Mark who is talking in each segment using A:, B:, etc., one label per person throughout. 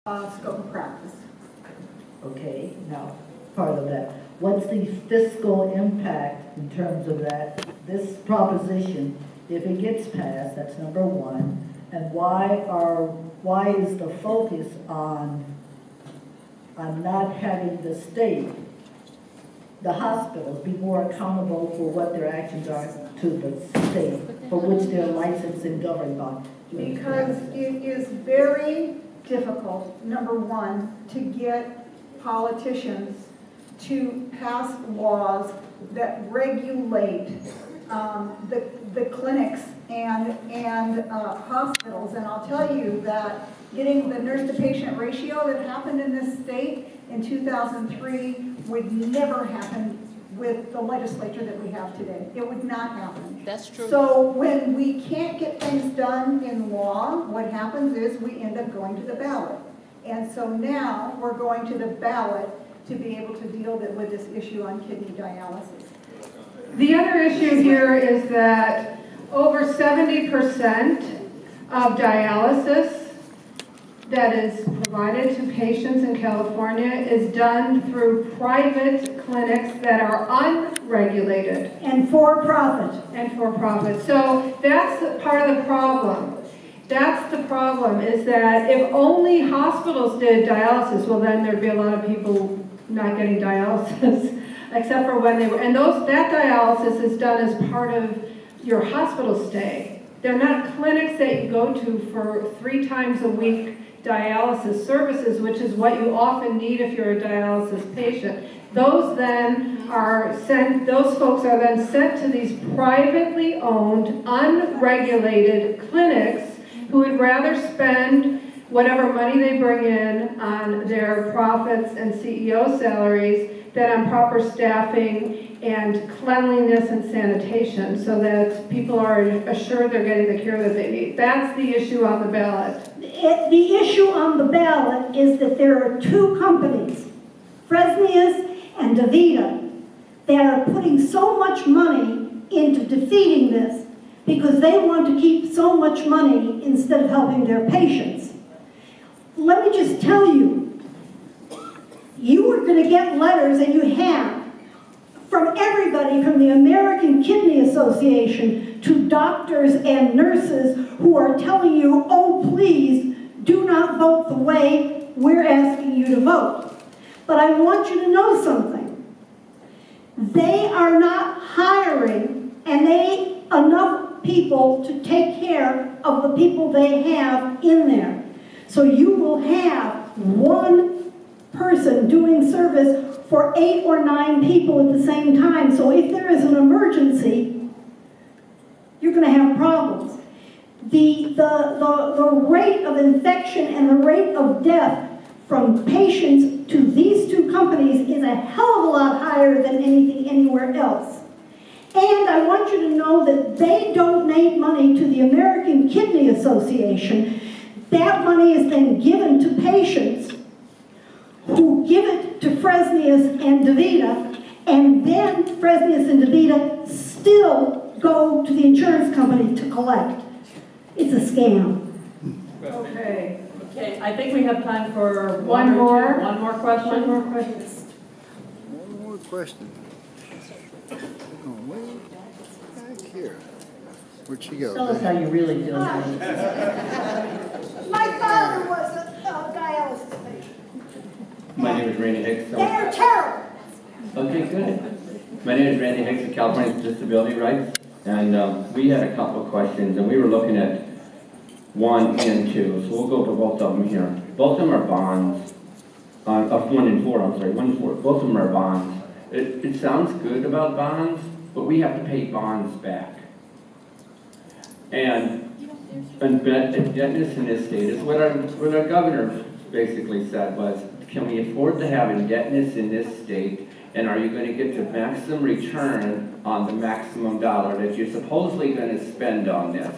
A: scope of practice.
B: Okay, now, part of that. What's the fiscal impact in terms of that, this proposition, if it gets passed? That's number one. And why is the focus on not having the state, the hospitals, be more accountable for what their actions are to the state for which they're licensed and governed by?
A: Because it is very difficult, number one, to get politicians to pass laws that regulate the clinics and hospitals. And I'll tell you that getting the nurse-to-patient ratio that happened in this state in 2003 would never happen with the legislature that we have today. It would not happen.
C: That's true.
A: So when we can't get things done in law, what happens is we end up going to the ballot. And so now we're going to the ballot to be able to deal with this issue on kidney dialysis.
D: The other issue here is that over 70% of dialysis that is provided to patients in California is done through private clinics that are unregulated.
A: And for-profit.
D: And for-profit. So that's part of the problem. That's the problem, is that if only hospitals did dialysis, well then there'd be a lot of people not getting dialysis, except for when they were, and that dialysis is done as part of your hospital stay. They're not clinics that you go to for 3 times a week dialysis services, which is what you often need if you're a dialysis patient. Those then are sent, those folks are then sent to these privately owned, unregulated clinics who would rather spend whatever money they bring in on their profits and CEO salaries than on proper staffing and cleanliness and sanitation, so that people are assured they're getting the care that they need. That's the issue on the ballot.
E: The issue on the ballot is that there are 2 companies, Fresenius and DaVita, that are putting so much money into defeating this because they want to keep so much money instead of helping their patients. Let me just tell you, you are going to get letters, and you have, from everybody, from the American Kidney Association to doctors and nurses who are telling you, oh, please, do not vote the way we're asking you to vote. But I want you to know something. They are not hiring enough people to take care of the people they have in there. So you will have one person doing service for 8 or 9 people at the same time. So if there is an emergency, you're going to have problems. The rate of infection and the rate of death from patients to these 2 companies is a hell of a lot higher than anything anywhere else. And I want you to know that they donate money to the American Kidney Association. That money is then given to patients who give it to Fresenius and DaVita, and then Fresenius and DaVita still go to the insurance company to collect. It's a scam.
D: Okay.
C: Okay, I think we have time for
D: One more
C: question.
D: One more question.
F: One more question. Oh, way back here. Where'd she go?
B: Tell us how you really feel.
E: My father was a dialysis patient.
G: My name is Randy Hicks.
E: They're terrible.
G: Okay, good. My name is Randy Hicks of California Disability Rights, and we had a couple of questions, and we were looking at 1 and 2, so we'll go to both of them here. Both of them are bonds. 1 and 4, I'm sorry, 1 and 4. Both of them are bonds. It sounds good about bonds, but we have to pay bonds back. And indebtedness in this state is what our governor basically said was, can we afford to have indebtedness in this state, and are you going to get the maximum return on the maximum dollar that you're supposedly going to spend on this?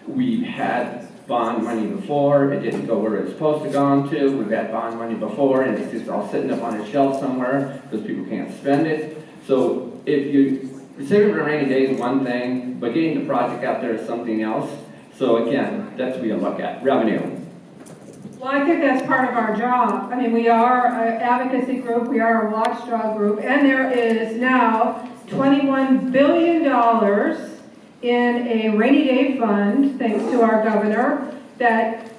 G: We've had bond money before, it didn't go where it's supposed to go to. We've had bond money before, and it's just all sitting up on a shelf somewhere because people can't spend it. So if you saving for a rainy day is one thing, but getting the project out there is something else. So again, that's what you look at, revenue.
D: Well, I think that's part of our job. I mean, we are an advocacy group, we are a watchdog group, and there is now $21 billion in a rainy day fund, thanks to our governor, that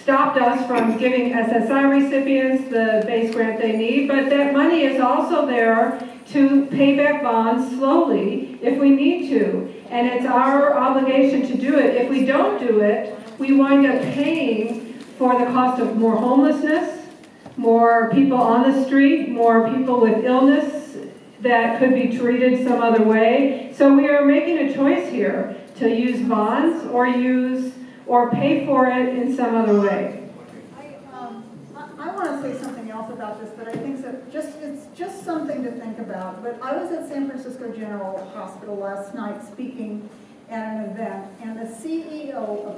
D: stopped us from giving SSI recipients the base grant they need, but that money is also there to pay back bonds slowly if we need to. And it's our obligation to do it. If we don't do it, we wind up paying for the cost of more homelessness, more people on the street, more people with illness that could be treated some other way. So we are making a choice here to use bonds or pay for it in some other way.
A: I want to say something else about this, but I think that it's just something to think about. But I was at San Francisco General Hospital last night speaking at an event, and the CEO of